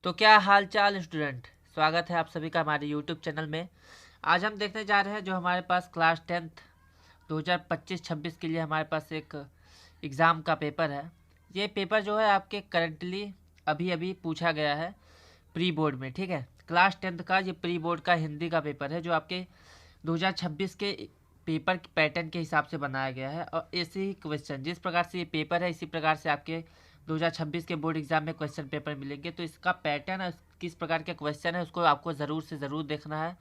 तो क्या हाल चाल स्टूडेंट, स्वागत है आप सभी का हमारे यूट्यूब चैनल में। आज हम देखने जा रहे हैं जो हमारे पास क्लास 10th 2025-26 के लिए हमारे पास एक एग्ज़ाम का पेपर है। ये पेपर जो है आपके करंटली अभी अभी पूछा गया है प्री बोर्ड में। ठीक है, क्लास 10th का ये प्री बोर्ड का हिंदी का पेपर है जो आपके 2026 के पेपर पैटर्न के हिसाब से बनाया गया है। और ऐसे ही क्वेश्चन, जिस प्रकार से ये पेपर है इसी प्रकार से आपके 2026 के बोर्ड एग्जाम में क्वेश्चन पेपर मिलेंगे। तो इसका पैटर्न है, किस प्रकार के क्वेश्चन है, उसको आपको ज़रूर से ज़रूर देखना है।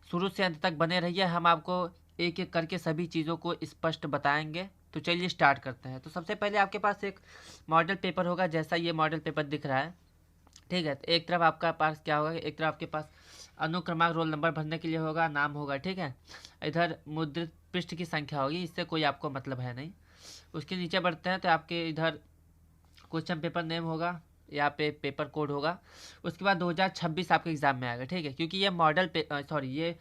शुरू से अंत तक बने रहिए, हम आपको एक एक करके सभी चीज़ों को स्पष्ट बताएंगे। तो चलिए स्टार्ट करते हैं। तो सबसे पहले आपके पास एक मॉडल पेपर होगा, जैसा ये मॉडल पेपर दिख रहा है। ठीक है, तो एक तरफ आपका पास क्या होगा, एक तरफ आपके पास अनुक्रमांक रोल नंबर भरने के लिए होगा, नाम होगा। ठीक है, इधर मुद्रित पृष्ठ की संख्या होगी, इससे कोई आपको मतलब है नहीं। उसके नीचे बढ़ते हैं तो आपके इधर क्वेश्चन पेपर नेम होगा, यहाँ पे पेपर कोड होगा। उसके बाद 2026 आपके एग्जाम में आएगा। ठीक है, क्योंकि ये ये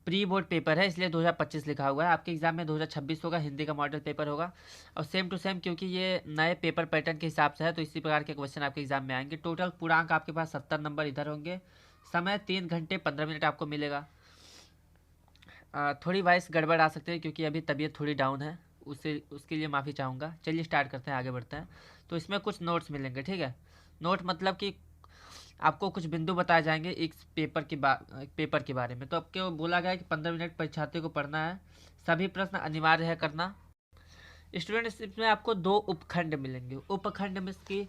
प्री बोर्ड पेपर है इसलिए 2025 लिखा हुआ है। आपके एग्जाम में 2026 होगा, हिंदी का मॉडल पेपर होगा। और सेम टू सेम, क्योंकि ये नए पेपर पैटर्न के हिसाब से है तो इसी प्रकार के क्वेश्चन आपके एग्जाम में आएंगे। टोटल पूर्णांक आपके पास 70 नंबर इधर होंगे। समय 3 घंटे 15 मिनट आपको मिलेगा। थोड़ी वॉइस गड़बड़ आ सकती है क्योंकि अभी तबीयत थोड़ी डाउन है, उसके लिए माफ़ी चाहूँगा। चलिए स्टार्ट करते हैं, आगे बढ़ते हैं। तो इसमें कुछ नोट्स मिलेंगे। ठीक है, नोट मतलब कि आपको कुछ बिंदु बताए जाएंगे इस पेपर के बारे में। तो आपको बोला गया है कि 15 मिनट परीक्षार्थी को पढ़ना है, सभी प्रश्न अनिवार्य है करना। स्टूडेंट्स, इसमें आपको 2 उपखंड मिलेंगे। उपखंड में इसकी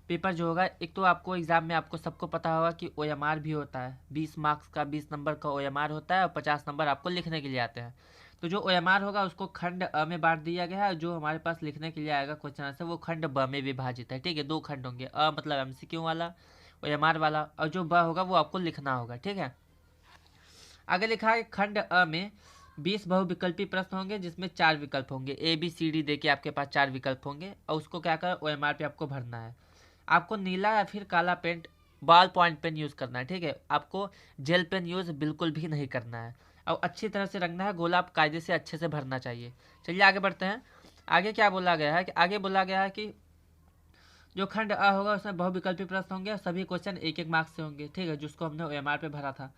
पेपर जो होगा, एक तो आपको एग्जाम में आपको सबको पता होगा कि OMR भी होता है। 20 मार्क्स का 20 नंबर का OMR होता है और 50 नंबर आपको लिखने के लिए आते हैं। तो जो OMR होगा उसको खंड अ में बांट दिया गया है। जो हमारे पास लिखने के लिए आएगा क्वेश्चन आंसर, वो खंड ब में विभाजित है। ठीक है, 2 खंड होंगे, अ मतलब MCQ वाला, OMR वाला, और जो ब होगा वो आपको लिखना होगा। ठीक है, आगे लिखा है खंड अ में 20 बहुविकल्पी प्रश्न होंगे जिसमें 4 विकल्प होंगे। ABCD दे के आपके पास 4 विकल्प होंगे और उसको क्या कर OMR पे आपको भरना है। आपको नीला या फिर काला paint ball point pen use करना है। ठीक है, आपको जेल पेन यूज़ बिल्कुल भी नहीं करना है और अच्छी तरह से रंगना है। गोला आप कायदे से अच्छे से भरना चाहिए। चलिए आगे बढ़ते हैं। आगे क्या बोला गया है कि आगे बोला गया है कि जो खंड अ होगा उसमें बहुविकल्पी प्रश्न होंगे और सभी क्वेश्चन 1-1 मार्क्स से होंगे। ठीक है, जिसको हमने OMR पे भरा था।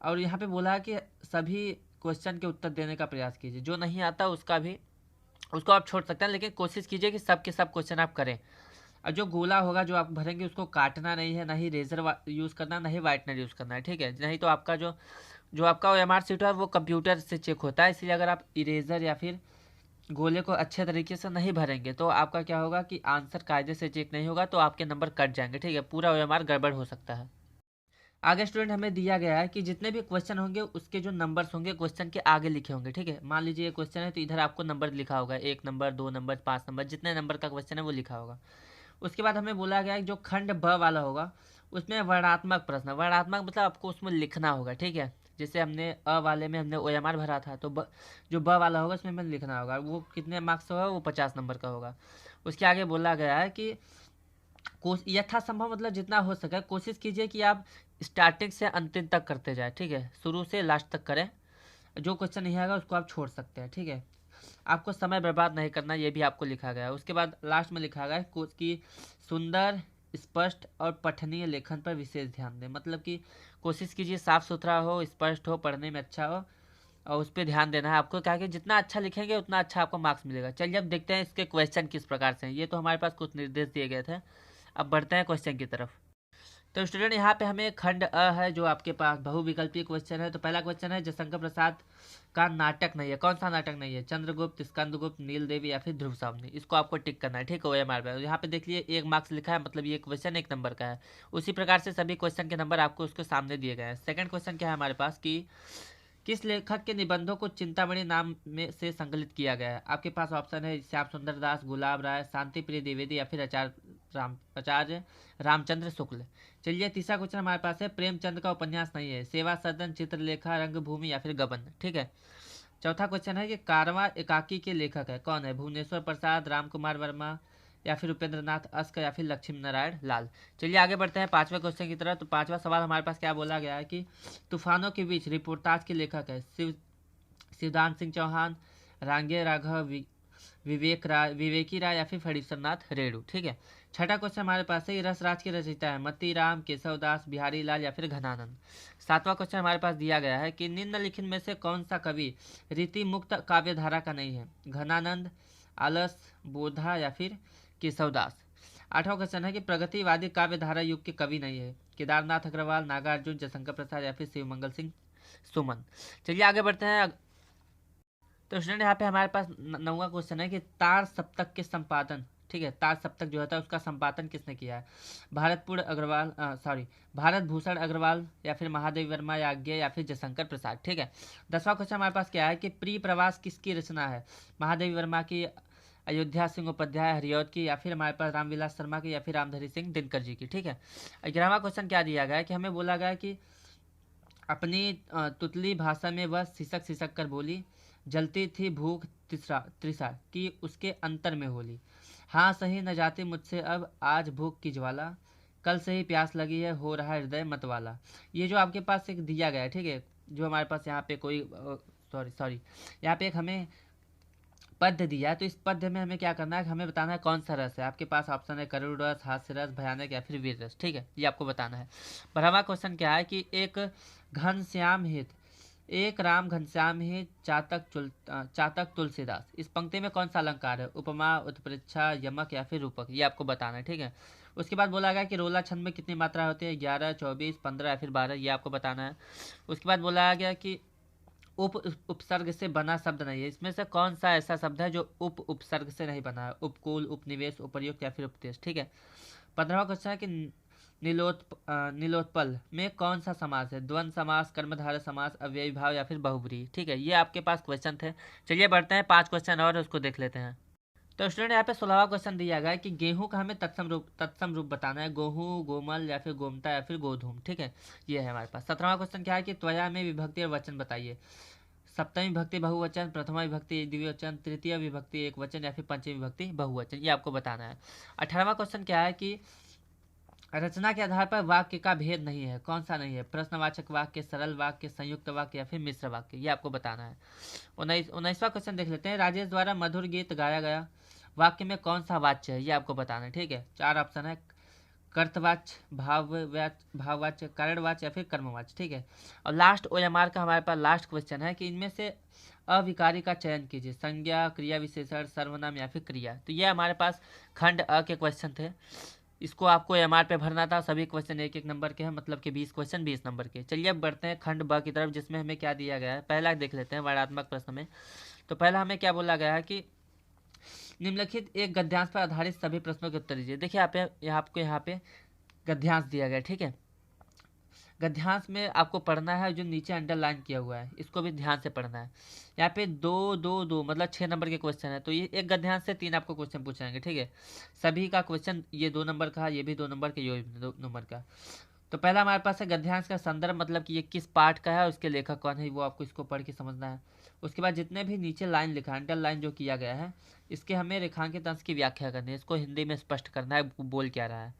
और यहाँ पे बोला है कि सभी क्वेश्चन के उत्तर देने का प्रयास कीजिए। जो नहीं आता उसको आप छोड़ सकते हैं, लेकिन कोशिश कीजिए कि सब के सब क्वेश्चन आप करें। और जो गोला होगा जो आप भरेंगे उसको काटना नहीं है, ना ही रेजर यूज़ करना, ना ही वाइटनर यूज़ करना है। ठीक है, नहीं तो आपका जो आपका OMR शीट है वो कंप्यूटर से चेक होता है। इसलिए अगर आप इरेजर या फिर गोले को अच्छे तरीके से नहीं भरेंगे तो आपका क्या होगा कि आंसर कायदे से चेक नहीं होगा, तो आपके नंबर कट जाएंगे। ठीक है, पूरा OMR गड़बड़ हो सकता है। आगे स्टूडेंट हमें दिया गया है कि जितने भी क्वेश्चन होंगे उसके जो नंबर्स होंगे क्वेश्चन के आगे लिखे होंगे। ठीक है, मान लीजिए ये क्वेश्चन है तो इधर आपको नंबर लिखा होगा, 1 नंबर, 2 नंबर, 5 नंबर, जितने नंबर का क्वेश्चन है वो लिखा होगा। उसके बाद हमें बोला गया है कि जो खंड ब वाला होगा उसमें वर्णात्मक प्रश्न, वर्णात्मक मतलब आपको उसमें लिखना होगा। ठीक है, जैसे हमने अ वाले में हमने OMR भरा था तो जो ब वाला होगा उसमें हमें लिखना होगा। वो कितने मार्क्स का होगा, वो 50 नंबर का होगा। उसके आगे बोला गया है कि यथासंभव मतलब जितना हो सके कोशिश कीजिए कि आप स्टार्टिंग से अंतिम तक करते जाए। ठीक है, शुरू से लास्ट तक करें। जो क्वेश्चन नहीं आएगा उसको आप छोड़ सकते हैं। ठीक है, आपको समय बर्बाद नहीं करना, ये भी आपको लिखा गया है। उसके बाद लास्ट में लिखा गया है कि सुंदर, स्पष्ट और पठनीय लेखन पर विशेष ध्यान दें। मतलब कि कोशिश कीजिए साफ सुथरा हो, स्पष्ट हो, पढ़ने में अच्छा हो, और उस पर ध्यान देना है आपको। क्या कि जितना अच्छा लिखेंगे उतना अच्छा आपको मार्क्स मिलेगा। चलिए अब देखते हैं इसके क्वेश्चन किस प्रकार से हैं। ये तो हमारे पास कुछ निर्देश दिए गए थे, अब बढ़ते हैं क्वेश्चन की तरफ। तो स्टूडेंट यहाँ पे हमें खंड अ है जो आपके पास बहुविकल्पी क्वेश्चन है। तो पहला क्वेश्चन है, जयशंकर प्रसाद का नाटक नहीं है। कौन सा नाटक नहीं है? चंद्रगुप्त, स्कंदगुप्त, नील देवी या फिर ध्रुव सावनी। इसको आपको टिक करना है। ठीक है, OMR पे यहाँ पे देख लिए 1 मार्क्स लिखा है, मतलब ये क्वेश्चन 1 नंबर का है। उसी प्रकार से सभी क्वेश्चन के नंबर आपको उसके सामने दिए गए हैं। सेकंड क्वेश्चन क्या है हमारे पास कि किस लेखक के निबंधों को चिंतामणि नाम में से संकलित किया गया है? आपके पास ऑप्शन है श्याम सुंदर दास, गुलाब राय, शांति प्रिय द्विवेदी या फिर आचार्य रामचंद्र शुक्ल। चलिए तीसरा क्वेश्चन हमारे पास है, प्रेमचंद का उपन्यास नहीं है। सेवा सदन, चित्रलेखा, रंगभूमि या फिर गबन। ठीक है, चौथा क्वेश्चन है कि कारवां एकाकी के लेखक है कौन है? भुवनेश्वर प्रसाद, राम कुमार वर्मा या फिर उपेंद्र नाथ अस्क या फिर लक्ष्मी नारायण लाल। चलिए आगे बढ़ते हैं पांचवें क्वेश्चन की तरफ। तो पांचवा सवाल हमारे पास क्या बोला गया है कि तूफानों के बीच रिपोर्टाज के लेखक है शिवदान सिंह चौहान, रांगे राघव विवेकी राय या फिर फणीश्वर नाथ रेणु, ठीक है। छठा क्वेश्चन हमारे पास है, रस राज के रचयिता है मती राम, केशव दास, बिहारी लाल या फिर घनानंद। सातवां क्वेश्चन हमारे पास दिया गया है कि निम्नलिखित में से कौन सा कवि रीति मुक्त काव्य धारा का नहीं है, घनानंद, आलस, बोधा या फिर केशव दास। आठवां क्वेश्चन है कि प्रगतिवादी काव्य धारा युग के कवि नहीं है, केदारनाथ अग्रवाल, नागार्जुन, जयशंकर प्रसाद या फिर शिवमंगल सिंह सुमन। चलिए आगे बढ़ते हैं। तो स्टूडेंट यहाँ पे हमारे पास नौवां क्वेश्चन है कि तार सप्तक के संपादन, ठीक है, तार सप्तक जो होता है उसका संपादन किसने किया है, भारत भूषण अग्रवाल या फिर महादेव वर्मा याज्ञ या फिर जयशंकर प्रसाद, ठीक है। 10वां क्वेश्चन हमारे पास क्या है कि प्री प्रवास किसकी रचना है, महादेव वर्मा की, अयोध्या सिंह उपाध्याय हरिऔध की या फिर हमारे पास रामविलास शर्मा की या फिर रामधरी सिंह दिनकर जी की, ठीक है। 11वां क्वेश्चन क्या दिया गया है कि हमें बोला गया है कि अपनी तुतली भाषा में वह सिसक सिसक कर बोली, जलती थी भूख तृषा कि उसके अंतर में होली, हाँ सही न जाती मुझसे अब आज भूख की ज्वाला, कल से ही प्यास लगी है हो रहा हृदय मतवाला। ये जो आपके पास एक दिया गया है, ठीक है, जो हमारे पास यहाँ पे कोई सॉरी यहाँ पे एक हमें पद्य दिया है, तो इस पद्य में हमें क्या करना है, हमें बताना है कौन सा रस है। आपके पास ऑप्शन है करुण रस, हास्य रस, भयानक या फिर वीर रस, ठीक है, ये आपको बताना है। 12वां क्वेश्चन क्या है कि एक घनश्याम हित, एक राम घनश्याम ही चातक तुलसीदास, इस पंक्ति में कौन सा अलंकार है, उपमा, उत्प्रेक्षा, यमक या फिर रूपक, ये आपको बताना है, ठीक है। उसके बाद बोला गया कि रोला छंद में कितनी मात्रा होती है, 11, 24, 15 या फिर 12, ये आपको बताना है। उसके बाद बोला गया कि उपसर्ग से बना शब्द नहीं है, इसमें से कौन सा ऐसा शब्द है जो उपसर्ग से नहीं बना है, उपकूल, उपनिवेश, उपर्युक्त या फिर उपदेश, ठीक है। 15वां क्वेश्चन है कि नीलोत्पल में कौन सा समास है, द्वंद्व समास, कर्मधारय समास, अव्ययी भाव या फिर बहुब्रीहि, ठीक है, ये आपके पास क्वेश्चन थे। चलिए बढ़ते हैं 5 क्वेश्चन और उसको देख लेते हैं। तो स्टूडेंट यहाँ पे 16वां क्वेश्चन दिया गया है कि गेहूं का हमें तत्सम रूप बताना है, गोहूं, गोमल या फिर गोमता या फिर गोधूम, ठीक है, ये है हमारे पास। 17वां क्वेश्चन क्या है कि त्वया में विभक्ति और वचन बताइए, सप्तमी विभक्ति बहुवचन, प्रथमा विभक्ति द्विवचन, तृतीय विभक्ति एक वचन या फिर पंचमी विभक्ति बहुवचन, ये आपको बताना है। 18वां क्वेश्चन क्या है कि रचना के आधार पर वाक्य का भेद नहीं है, कौन सा नहीं है, प्रश्नवाचक वाक्य, सरल वाक्य, संयुक्त वाक्य या फिर मिश्र वाक्य, ये आपको बताना है। 19वां क्वेश्चन देख लेते हैं, राजेश द्वारा मधुर गीत गाया गया वाक्य में कौन सा वाच्य है, ये आपको बताना है, ठीक है। 4 ऑप्शन है, कर्तवाच्य, भाववाच्य, कारणवाच्य या फिर कर्मवाच्य, ठीक है। और लास्ट OMR का हमारे पास लास्ट क्वेश्चन है कि इनमें से अविकारी का चयन कीजिए, संज्ञा, क्रिया विशेषण, सर्वनाम या फिर क्रिया। तो ये हमारे पास खंड अ के क्वेश्चन थे, इसको आपको MR पे भरना था, सभी क्वेश्चन 1-1 नंबर के हैं, मतलब कि 20 क्वेश्चन 20 नंबर के। चलिए अब बढ़ते हैं खंड ब की तरफ, जिसमें हमें क्या दिया गया है, पहला देख लेते हैं वर्णनात्मक प्रश्न में। तो पहला हमें क्या बोला गया है कि निम्नलिखित एक गद्यांश पर आधारित सभी प्रश्नों के उत्तर दीजिए। देखिए आपको यहाँ पे गद्यांश दिया गया, ठीक है। गद्यांश में आपको पढ़ना है जो नीचे अंडरलाइन किया हुआ है, इसको भी ध्यान से पढ़ना है। यहाँ पे 2-2-2 मतलब 6 नंबर के क्वेश्चन है, तो ये एक गद्यांश से 3 आपको क्वेश्चन पूछेंगे, ठीक है। सभी का क्वेश्चन ये 2 नंबर का, ये भी 2 नंबर का, ये भी 2 नंबर का। तो पहला हमारे पास है गद्यांश का संदर्भ, मतलब कि ये किस पाठ का है, उसके लेखक कौन है, वो आपको इसको पढ़ के समझना है। उसके बाद जितने भी नीचे लाइन लिखा है, अंडरलाइन जो किया गया है, इसके हमें रेखांकित अंश की व्याख्या करनी है, इसको हिंदी में स्पष्ट करना है बोल क्या रहा है।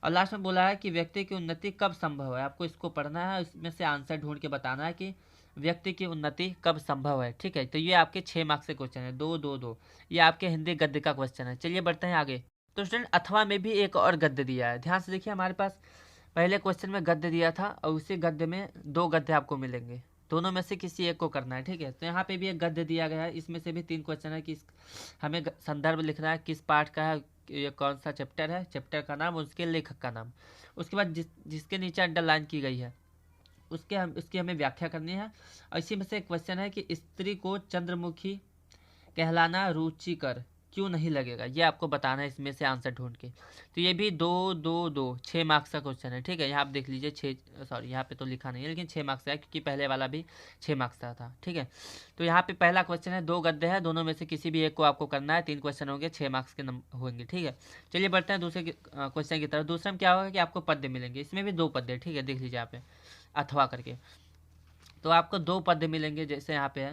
और लास्ट में बोला है कि व्यक्ति की उन्नति कब संभव है, आपको इसको पढ़ना है, इसमें से आंसर ढूंढ के बताना है कि व्यक्ति की उन्नति कब संभव है, ठीक है। तो ये आपके 6 मार्क्स के क्वेश्चन है, 2-2-2, ये आपके हिंदी गद्य का क्वेश्चन है। चलिए बढ़ते हैं आगे। तो स्टूडेंट अथवा में भी एक और गद्य दिया है, ध्यान से देखिए, हमारे पास पहले क्वेश्चन में गद्य दिया था और उसी गद्य में 2 गद्य आपको मिलेंगे, दोनों में से किसी एक को करना है, ठीक है। तो यहाँ पे भी एक गद्य दिया गया है, इसमें से भी 3 क्वेश्चन है कि हमें संदर्भ लिखना है, किस पाठ का है, ये कौन सा चैप्टर है, चैप्टर का नाम, उसके लेखक का नाम। उसके बाद जिसके नीचे अंडरलाइन की गई है उसकी हमें व्याख्या करनी है। और इसी में से एक क्वेश्चन है कि स्त्री को चंद्रमुखी कहलाना रुचिकर क्यों नहीं लगेगा, ये आपको बताना है इसमें से आंसर ढूंढ के। तो ये भी 2-2-2 6 मार्क्स का क्वेश्चन है, ठीक है। यहाँ आप देख लीजिए 6, सॉरी यहाँ पे तो लिखा नहीं है, लेकिन 6 मार्क्स का है क्योंकि पहले वाला भी 6 मार्क्स का था, ठीक है। तो यहाँ पे पहला क्वेश्चन है, 2 गद्य है, दोनों में से किसी भी एक को आपको करना है, 3 क्वेश्चन होंगे, 6 मार्क्स के होंगे, ठीक है। चलिए बढ़ते हैं दूसरे क्वेश्चन की तरफ। दूसरे में क्या होगा कि आपको पद्य मिलेंगे, इसमें भी 2 पद्य, ठीक है, देख लीजिए यहाँ पे अथवा करके। तो आपको 2 पद्य मिलेंगे जैसे यहाँ पे है,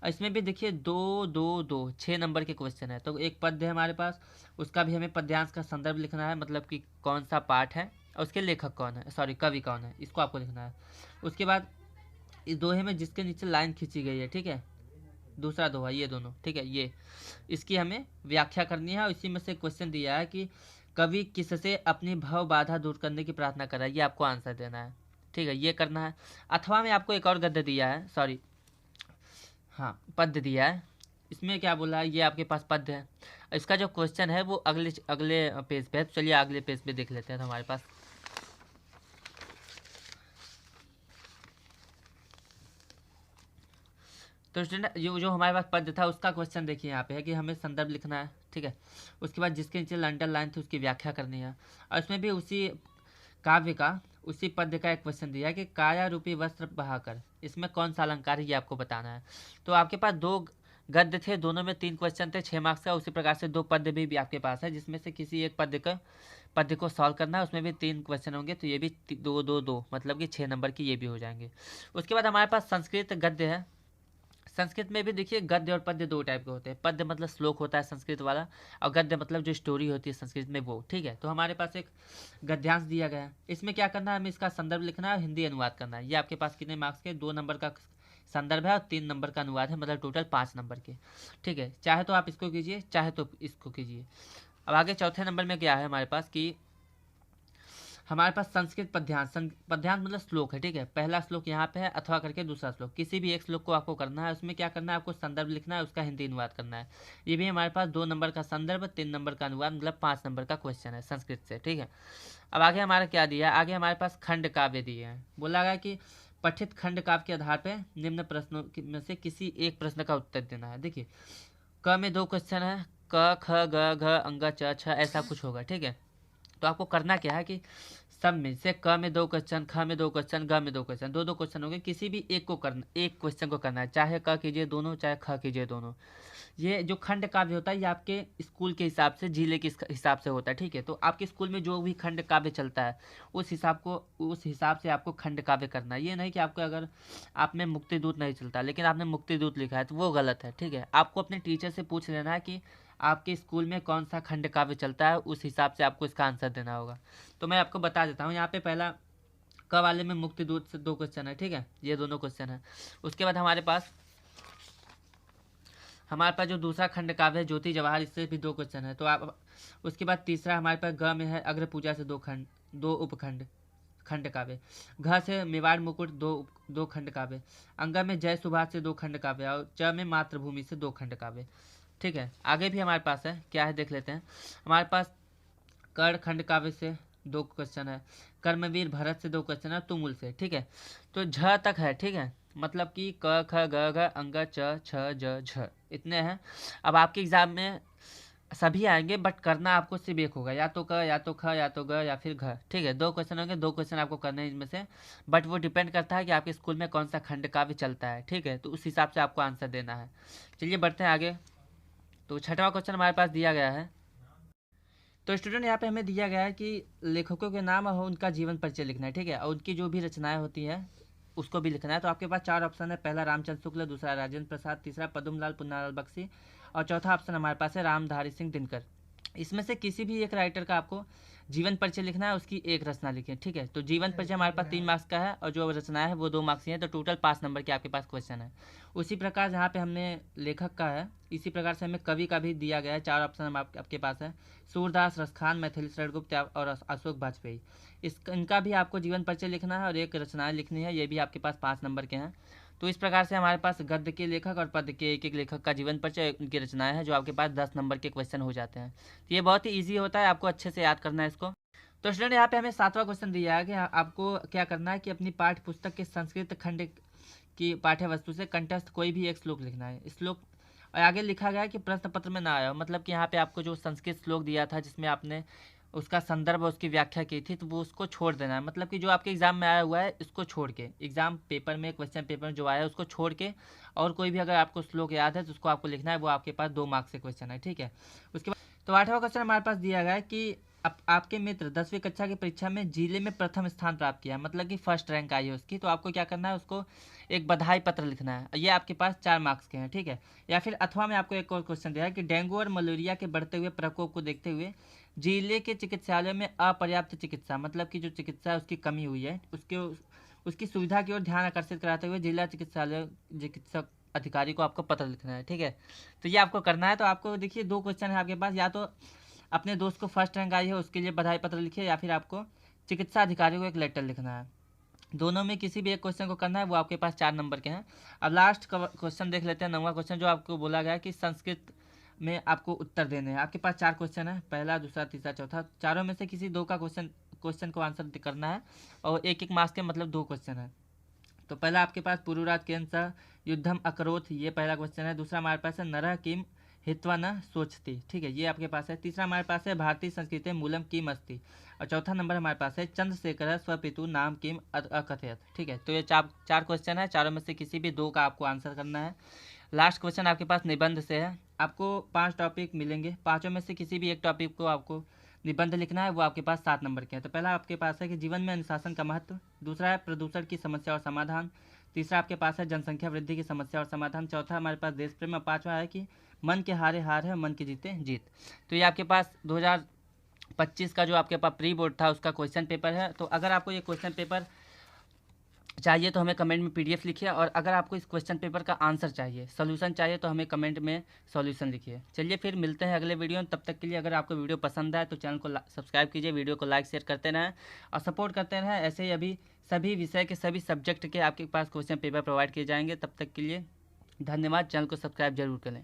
और इसमें भी देखिए 2-2-2 6 नंबर के क्वेश्चन है। तो एक पद्य है हमारे पास, उसका भी हमें पद्यांश का संदर्भ लिखना है, मतलब कि कौन सा पाठ है और उसके लेखक कौन है, सॉरी कवि कौन है, इसको आपको लिखना है। उसके बाद इस दोहे में जिसके नीचे लाइन खींची गई है, ठीक है, दूसरा दोहा, ये दोनों, ठीक है। ये इसकी हमें व्याख्या करनी है और इसी में से क्वेश्चन दिया है कि कवि किससे अपनी भव बाधा दूर करने की प्रार्थना कर रहा है, ये आपको आंसर देना है, ठीक है, ये करना है। अथवा में आपको एक और गद्य दिया है, सॉरी, हाँ, पद्य दिया है। इसमें क्या बोला है, ये आपके पास पद्य है। इसका जो क्वेश्चन है वो अगले अगले पेज पे है, तो चलिए अगले पेज पे देख लेते हैं। तो हमारे पास तो स्टूडेंट ये जो हमारे पास पद्य था उसका क्वेश्चन देखिए यहाँ पे है कि हमें संदर्भ लिखना है, ठीक है। उसके बाद जिसके नीचे अंडरलाइन थी उसकी व्याख्या करनी है, और इसमें भी उसी काव्य का, उसी पद्य का एक क्वेश्चन दिया है कि काया रूपी वस्त्र बहाकर, इसमें कौन सा अलंकार है ये आपको बताना है। तो आपके पास दो गद्य थे, दोनों में 3 क्वेश्चन थे, 6 मार्क्स का। उसी प्रकार से 2 पद्य भी आपके पास है, जिसमें से किसी एक पद्य को सॉल्व करना है, उसमें भी 3 क्वेश्चन होंगे, तो ये भी 2 मतलब कि 6 नंबर की ये भी हो जाएंगे। उसके बाद हमारे पास संस्कृत गद्य है। संस्कृत में भी देखिए गद्य और पद्य 2 टाइप के होते हैं। पद्य मतलब श्लोक होता है संस्कृत वाला, और गद्य मतलब जो स्टोरी होती है संस्कृत में वो, ठीक है। तो हमारे पास एक गद्यांश दिया गया है, इसमें क्या करना है, हमें इसका संदर्भ लिखना है और हिंदी अनुवाद करना है। ये आपके पास कितने मार्क्स के, 2 नंबर का संदर्भ है और 3 नंबर का अनुवाद है, मतलब टोटल 5 नंबर के, ठीक है। चाहे तो आप इसको कीजिए, चाहे तो इसको कीजिए। अब आगे चौथे नंबर में क्या है हमारे पास कि हमारे पास संस्कृत पद्यांश, पद्यांश मतलब श्लोक है, ठीक है। पहला श्लोक यहाँ पे है, अथवा करके दूसरा श्लोक, किसी भी एक श्लोक को आपको करना है। उसमें क्या करना है, आपको संदर्भ लिखना है, उसका हिंदी अनुवाद करना है। ये भी हमारे पास 2 नंबर का संदर्भ, 3 नंबर का अनुवाद, मतलब 5 नंबर का क्वेश्चन है संस्कृत से, ठीक है। अब आगे हमारा क्या दिया है, आगे हमारे पास खंड काव्य दिए हैं। बोला गया कि पठित खंड काव्य के आधार पर निम्न प्रश्नों में से किसी एक प्रश्न का उत्तर देना है। देखिए क में 2 क्वेश्चन है, क ख ग घ अंग च छ, ऐसा कुछ होगा, ठीक है। तो आपको करना क्या है कि सब में से क में 2 क्वेश्चन, ख में 2 क्वेश्चन, ग में 2 क्वेश्चन, 2 क्वेश्चन हो गए, किसी भी एक को करना, एक क्वेश्चन को करना है, चाहे क कीजिए दोनों, चाहे ख कीजिए दोनों। ये जो खंड काव्य होता है ये आपके स्कूल के हिसाब से, जिले के हिसाब से होता है, ठीक है। तो आपके स्कूल में जो भी खंड काव्य चलता है उस हिसाब से आपको खंड काव्य करना है। ये नहीं कि आपको, अगर आप में मुक्ति दूत नहीं चलता लेकिन आपने मुक्ति दूत लिखा है तो वो गलत है, ठीक है। आपको अपने टीचर से पूछ लेना है कि आपके स्कूल में कौन सा खंड काव्य चलता है, उस हिसाब से आपको इसका आंसर देना होगा। तो मैं आपको बता देता हूँ, यहाँ पे पहला क वाले में मुक्ति दूत से 2 क्वेश्चन है, ठीक है, ये दोनों क्वेश्चन है। उसके बाद हमारे पास जो दूसरा खंड काव्य है ज्योति जवाहर, इससे भी 2 क्वेश्चन है। तो आप, उसके बाद तीसरा हमारे पास ग में है अग्र पूजा से 2 उपखंड खंड काव्य, घ से मेवाड़ मुकुट 2 खंड काव्य, अंग में जय सुभाष से 2 खंड काव्य, और च में मातृभूमि से 2 खंड काव्य, ठीक है। आगे भी हमारे पास है, क्या है देख लेते हैं। हमारे पास कर्ण खंड काव्य से 2 क्वेश्चन है, कर्मवीर भरत से 2 क्वेश्चन है, तुमुल से, ठीक है। तो झ तक है, ठीक है, मतलब कि क ख ग घ अंग च छ ज झ, इतने हैं। अब आपके एग्जाम में सभी आएंगे बट करना आपको सिर्फ एक होगा, या तो क, या तो ख, या तो ग, या फिर घ, ठीक है। 2 क्वेश्चन होंगे, 2 क्वेश्चन आपको करने हैं इनमें से, बट वो डिपेंड करता है कि आपके स्कूल में कौन सा खंड काव्य चलता है, ठीक है। तो उस हिसाब से आपको आंसर देना है। चलिए बढ़ते हैं आगे। तो छठवां क्वेश्चन हमारे पास दिया गया है। तो स्टूडेंट यहाँ पे हमें दिया गया है कि लेखकों के नाम और उनका जीवन परिचय लिखना है, ठीक है, और उनकी जो भी रचनाएं होती है उसको भी लिखना है। तो आपके पास 4 ऑप्शन है, पहला रामचंद्र शुक्ल, दूसरा राजेंद्र प्रसाद, तीसरा पद्मलाल पुन्नालाल बख्शी, और चौथा ऑप्शन हमारे पास है रामधारी सिंह दिनकर। इसमें से किसी भी एक राइटर का आपको जीवन परिचय लिखना है, उसकी एक रचना लिखें, ठीक है। तो जीवन परिचय हमारे पास 3 मार्क्स का है और जो रचना है वो 2 मार्क्स की है, तो टोटल 5 नंबर के आपके पास क्वेश्चन है। उसी प्रकार जहाँ पे हमने लेखक का है, इसी प्रकार से हमें कवि का भी दिया गया है। 4 ऑप्शन आपके पास है, सूरदास, रसखान, मैथिली शरण गुप्त और अशोक वाजपेयी। इनका भी आपको जीवन परिचय लिखना है और एक रचनाएं लिखनी है, ये भी आपके पास 5 नंबर के हैं। तो इस प्रकार से हमारे पास गद्य के लेखक और पद्य के एक लेखक का जीवन परिचय, उनकी रचनाएं हैं, जो आपके पास 10 नंबर के क्वेश्चन हो जाते हैं। तो ये बहुत ही ईजी होता है, आपको अच्छे से याद करना है इसको। तो स्टूडेंट यहाँ पे हमें 7वां क्वेश्चन दिया है कि आपको क्या करना है कि अपनी पाठ्य पुस्तक के संस्कृत खंड की पाठ्य वस्तु से कंठस्थ कोई भी एक श्लोक लिखना है। श्लोक और आगे लिखा गया है कि प्रश्न पत्र में ना आया हो, मतलब कि यहाँ पे आपको जो संस्कृत श्लोक दिया था जिसमें आपने उसका संदर्भ और उसकी व्याख्या की थी, तो वो उसको छोड़ देना है। मतलब कि जो आपके एग्जाम में आया हुआ है इसको छोड़ के, एग्जाम पेपर में, क्वेश्चन पेपर में जो आया है उसको छोड़ के, और कोई भी अगर आपको श्लोक याद है तो उसको आपको लिखना है, वो आपके पास 2 मार्क्स से क्वेश्चन है, ठीक है। उसके बाद तो 8वां क्वेश्चन हमारे पास दिया गया है कि आपके मित्र 10वीं कक्षा की परीक्षा में जिले में प्रथम स्थान प्राप्त किया, मतलब कि फर्स्ट रैंक आई है उसकी, तो आपको क्या करना है, उसको एक बधाई पत्र लिखना है। ये आपके पास 4 मार्क्स के हैं, ठीक है। या फिर अथवा में आपको एक और क्वेश्चन दिया है कि डेंगू और मलेरिया के बढ़ते हुए प्रकोप को देखते हुए जिले के चिकित्सालय में अपर्याप्त चिकित्सा, मतलब कि जो चिकित्सा उसकी कमी हुई है, उसकी सुविधा की ओर ध्यान आकर्षित कराते हुए जिला चिकित्सालय चिकित्सक अधिकारी को आपको पत्र लिखना है, ठीक है। तो ये आपको करना है। तो आपको देखिए 2 क्वेश्चन है आपके पास, या तो अपने दोस्त को फर्स्ट रैंक आई है उसके लिए बधाई पत्र लिखिए, या फिर आपको चिकित्सा अधिकारी को एक लेटर लिखना है। दोनों में किसी भी एक क्वेश्चन को करना है। वो आपके पास 4 नंबर के हैं। अब लास्ट क्वेश्चन देख लेते हैं, 9वां क्वेश्चन, जो आपको बोला गया है कि संस्कृत में आपको उत्तर देने हैं। आपके पास 4 क्वेश्चन है, पहला, दूसरा, तीसरा, चौथा। चारों में से किसी 2 का क्वेश्चन को आंसर करना है, और एक एक मार्क्स के मतलब 2 क्वेश्चन है। तो पहला आपके पास पुरुराज केन स युद्धम अकरोथ, ये पहला क्वेश्चन है। दूसरा हमारे पास है नरः किम हित्वा न सोचती, ठीक है, ये आपके पास है। तीसरा हमारे पास है भारतीय संस्कृति मूलम किम अस्ति, और चौथा नंबर हमारे पास है चंद्रशेखर स्वपितु नाम किम अकथयत, ठीक है। तो ये चार क्वेश्चन है, चारों में से किसी भी 2 का आपको आंसर करना है। लास्ट क्वेश्चन आपके पास निबंध से है। आपको 5 टॉपिक मिलेंगे, पाँचों में से किसी भी एक टॉपिक को आपको निबंध लिखना है। वो आपके पास 7 नंबर के हैं। तो पहला आपके पास है कि जीवन में अनुशासन का महत्व, दूसरा है प्रदूषण की समस्या और समाधान, तीसरा आपके पास है जनसंख्या वृद्धि की समस्या और समाधान, चौथा हमारे पास देश प्रेम, और पाँचवा है कि मन के हारे हार है, मन के जीते जीत। तो ये आपके पास 2025 का जो आपके पास प्री बोर्ड था उसका क्वेश्चन पेपर है। तो अगर आपको ये क्वेश्चन पेपर चाहिए तो हमें कमेंट में PDF लिखिए, और अगर आपको इस क्वेश्चन पेपर का आंसर चाहिए, सोल्यूशन चाहिए, तो हमें कमेंट में सॉल्यूशन लिखिए। चलिए फिर मिलते हैं अगले वीडियो में। तब तक के लिए अगर आपको वीडियो पसंद आए तो चैनल को सब्सक्राइब कीजिए, वीडियो को लाइक शेयर करते रहें और सपोर्ट करते रहें। ऐसे ही अभी सभी विषय के सभी सब्जेक्ट के आपके पास क्वेश्चन पेपर प्रोवाइड किए जाएंगे। तब तक के लिए धन्यवाद। चैनल को सब्सक्राइब जरूर करें।